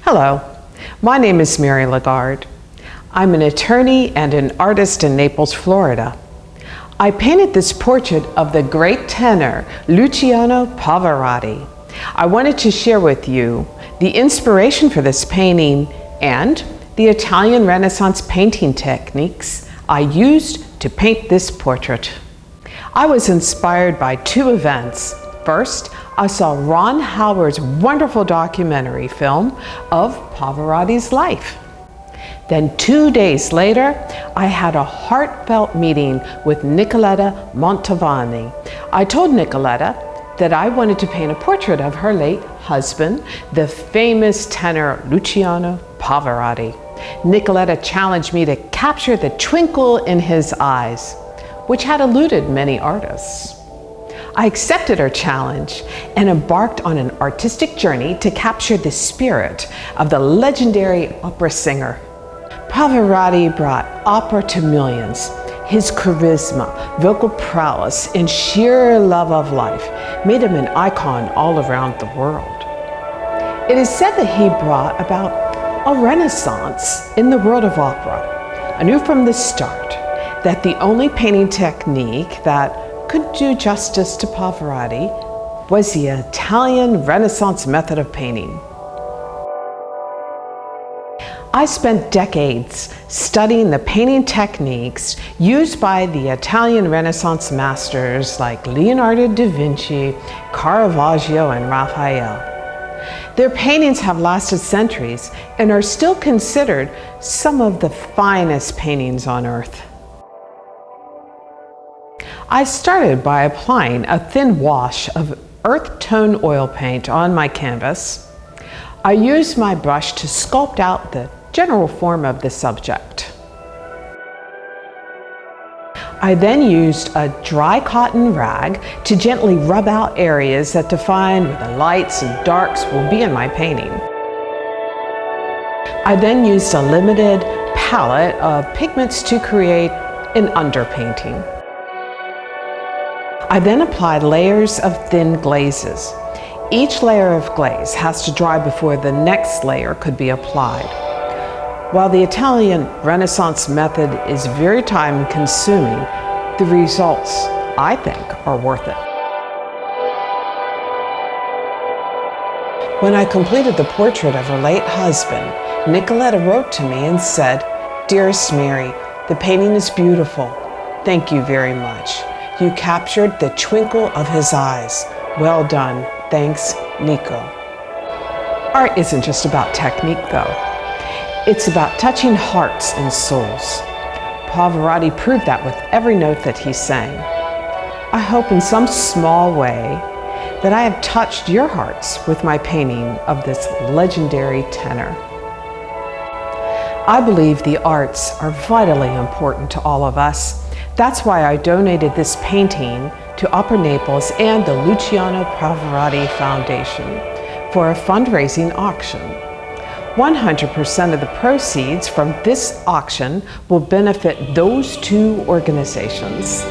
Hello, my name is Mary LaGarde. I'm an attorney and an artist in Naples, Florida. I painted this portrait of the great tenor, Luciano Pavarotti. I wanted to share with you the inspiration for this painting and the Italian Renaissance painting techniques I used to paint this portrait. I was inspired by two events. First, I saw Ron Howard's wonderful documentary film of Pavarotti's life. Then 2 days later, I had a heartfelt meeting with Nicoletta Mantovani. I told Nicoletta that I wanted to paint a portrait of her late husband, the famous tenor Luciano Pavarotti. Nicoletta challenged me to capture the twinkle in his eyes, which had eluded many artists. I accepted her challenge and embarked on an artistic journey to capture the spirit of the legendary opera singer. Pavarotti brought opera to millions. His charisma, vocal prowess, and sheer love of life made him an icon all around the world. It is said that he brought about a renaissance in the world of opera. I knew from the start that the only painting technique that could do justice to Pavarotti was the Italian Renaissance method of painting. I spent decades studying the painting techniques used by the Italian Renaissance masters like Leonardo da Vinci, Caravaggio, and Raphael. Their paintings have lasted centuries and are still considered some of the finest paintings on earth. I started by applying a thin wash of earth tone oil paint on my canvas. I used my brush to sculpt out the general form of the subject. I then used a dry cotton rag to gently rub out areas that define where the lights and darks will be in my painting. I then used a limited palette of pigments to create an underpainting. I then applied layers of thin glazes. Each layer of glaze has to dry before the next layer could be applied. While the Italian Renaissance method is very time-consuming, the results, I think, are worth it. When I completed the portrait of her late husband, Nicoletta wrote to me and said, "Dearest Mary, the painting is beautiful. Thank you very much. You captured the twinkle of his eyes. Well done. Thanks, Nico." Art isn't just about technique, though. It's about touching hearts and souls. Pavarotti proved that with every note that he sang. I hope in some small way that I have touched your hearts with my painting of this legendary tenor. I believe the arts are vitally important to all of us. That's why I donated this painting to Opera Naples and the Luciano Pavarotti Foundation for a fundraising auction. 100% of the proceeds from this auction will benefit those two organizations.